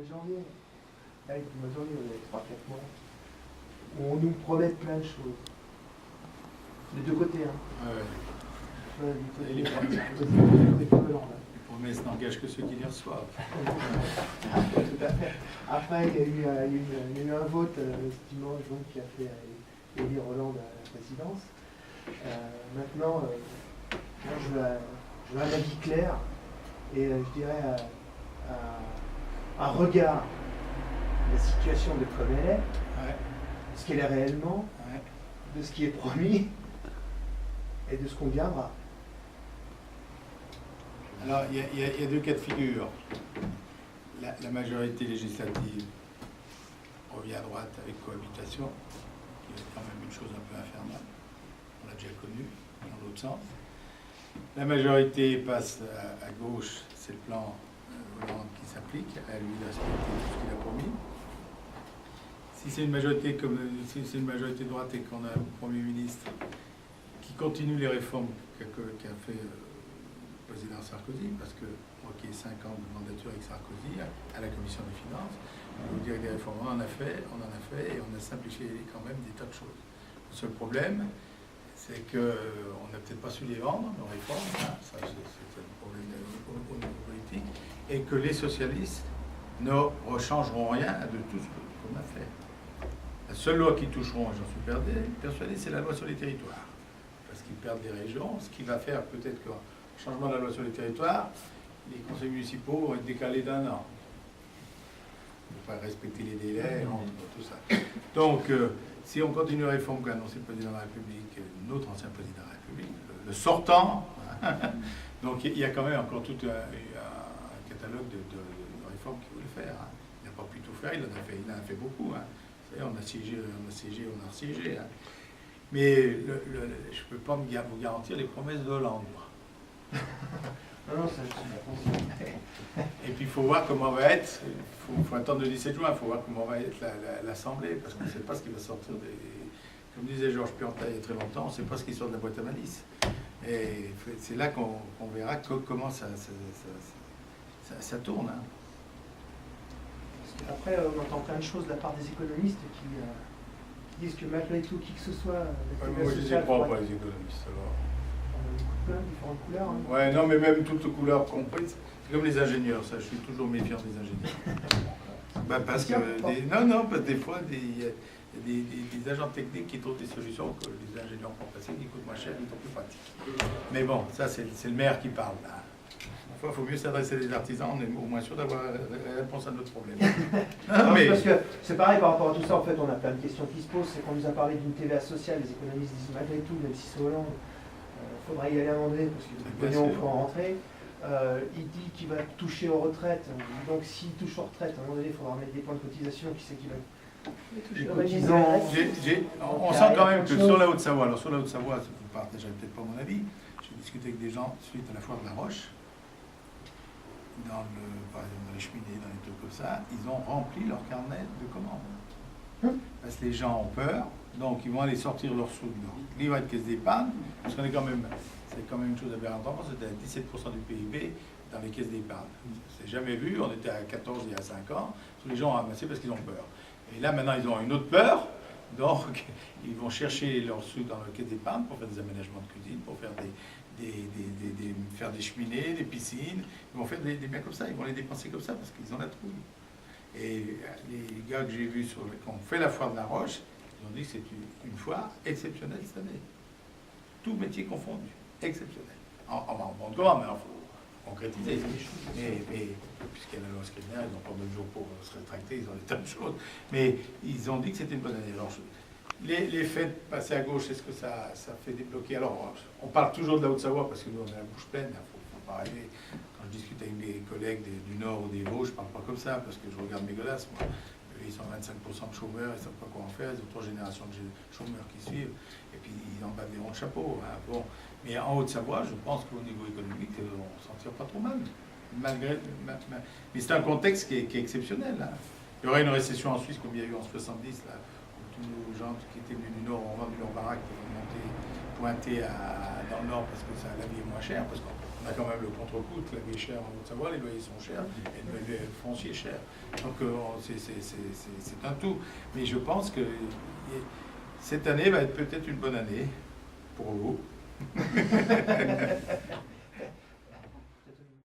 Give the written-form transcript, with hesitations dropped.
de janvier. Là, avec le mois de janvier, on est 3-4 mois. Où on nous promet plein de choses. Les deux côtés, hein. Ouais. Du côté Hollande. Les promesses n'engagent que ceux qui les reçoivent. Tout à fait. Après, il y a eu un vote ce dimanche donc, qui a fait élire Hollande à la présidence. Maintenant, moi, je veux un avis clair et je dirais un regard de la situation de comme elle est, Ouais. ce qu'elle est réellement, Ouais. de ce qui est promis et de ce qu'on viendra. Alors, il y a deux cas de figure. La majorité législative revient à droite avec cohabitation, qui est quand même une chose un peu infernale. On l'a déjà connu, dans l'autre sens. La majorité passe à gauche, c'est le plan Hollande qui s'applique, à lui de respecter tout ce qu'il a promis. Si c'est une majorité si c'est une majorité de droite et qu'on a un Premier ministre qui continue les réformes qu'a fait le président Sarkozy, parce que moi qui ai 5 ans de mandature avec Sarkozy à la Commission des Finances, je vous dire que des réformes, on en a fait et on a simplifié quand même des tas de choses. Le seul problème, c'est qu'on n'a peut-être pas su les vendre, nos réformes, hein, ça c'est un problème au niveau politique, et que les socialistes ne rechangeront rien de tout ce qu'on a fait. La seule loi qui toucheront, et j'en suis persuadé, c'est la loi sur les territoires. Parce qu'ils perdent des régions, ce qui va faire peut-être qu'en changement de la loi sur les territoires, les conseils municipaux vont être décalés d'1 an. Il ne faut pas respecter les délais, tout ça. Donc, si on continue la réforme qu'a annoncé le président de la République, notre ancien président de la République, le sortant, donc il y a quand même encore tout un catalogue de réformes qu'il voulait faire. Hein. Il n'a pas pu tout faire, il en a fait beaucoup. Hein. Vous savez, on a siégé. Hein. Mais je ne peux pas vous garantir les promesses de Hollande. Non, ça, je suis d'accord. Et puis il faut voir comment va être, il faut attendre le 17 juin, il faut voir comment va être l'Assemblée, parce qu'on ne sait pas ce qui va sortir des... Comme disait Georges Pianta il y a très longtemps, on ne sait pas ce qui sort de la boîte à malice. Et c'est là qu'on verra comment ça tourne. Hein. Après, on entend plein de choses de la part des économistes qui disent que malgré tout, qui que ce soit... Moi je ne sais pas les économistes. Alors. Différentes couleurs. Hein. Ouais, non, mais même toutes les couleurs comprises. C'est comme les ingénieurs, ça, je suis toujours méfiant des ingénieurs. Parce que des fois, il y a des agents techniques qui trouvent des solutions que les ingénieurs ont pas passées, qui coûtent moins cher, qui sont plus pratiques. Mais bon, ça, c'est le maire qui parle, là. Parfois, il faut mieux s'adresser à des artisans, on est au moins sûr d'avoir la réponse à notre problème. Mais... Parce que c'est pareil par rapport à tout ça, en fait, on a plein de questions qui se posent. C'est qu'on nous a parlé d'une TVA sociale, les économistes disent malgré tout, même si c'est Hollande, il faudra y aller à un moment donné, parce que le pognon, il faut en rentrer. Il dit qu'il va toucher aux retraites. Donc s'il touche aux retraites, à un moment donné, il faudra mettre des points de cotisation. Qui c'est qui va toucher aux cotisants? On sent quand même que sur la Haute-Savoie, vous ne partagez peut-être pas mon avis, j'ai discuté avec des gens suite à la foire de la Roche, par exemple dans les cheminées, dans les trucs comme ça, ils ont rempli leur carnet de commandes. Parce que les gens ont peur, donc ils vont aller sortir leurs sous de leur livret de caisse d'épargne, parce qu'on est quand même, c'est quand même une chose à bien entendre, c'était à 17% du PIB dans les caisses d'épargne. C'est jamais vu, on était à 14 il y a 5 ans, tous les gens ont ramassé parce qu'ils ont peur. Et là maintenant ils ont une autre peur, donc ils vont chercher leurs sous dans leur caisse d'épargne pour faire des aménagements de cuisine, pour faire faire des cheminées, des piscines, ils vont faire des biens comme ça, ils vont les dépenser comme ça parce qu'ils ont la trouille. Et les gars que j'ai vus qui ont fait la foire de la Roche, ils ont dit que c'est une foire exceptionnelle cette année. Tout métier confondu, exceptionnel. On va en prendre comment, mais il faut concrétiser. Mais puisqu'il y a la loi Scribner, ils n'ont pas 2 jours pour se rétracter, ils ont des tas de choses. Mais ils ont dit que c'était une bonne année. Alors, les faits passés à gauche, est-ce que ça fait débloquer? Alors, on parle toujours de la Haute-Savoie parce que nous, on a la bouche pleine. Il ne faut pas arriver. Quand je discute avec mes collègues du Nord ou des Vosges, je ne parle pas comme ça parce que je regarde mes godasses. Moi. Ils sont 25% de chômeurs, ils ne savent pas quoi en faire. Ils ont 3 générations de chômeurs qui suivent. Et puis, ils en battent des ronds de chapeau. Hein. Bon. Mais en Haute-Savoie, je pense qu'au niveau économique, on ne s'en tire pas trop mal. Mais c'est un contexte qui est exceptionnel. Hein. Il y aurait une récession en Suisse comme il y a eu en 70, là. Tous nos gens qui étaient venus du Nord ont vendu leur baraque pour pointer dans le Nord parce que la vie est moins chère, parce qu'on on a quand même le contre-coup, la vie est chère en Haute-Savoie, les loyers sont chers, et le foncier est cher. Donc c'est un tout. Mais je pense que cette année va être peut-être une bonne année pour vous.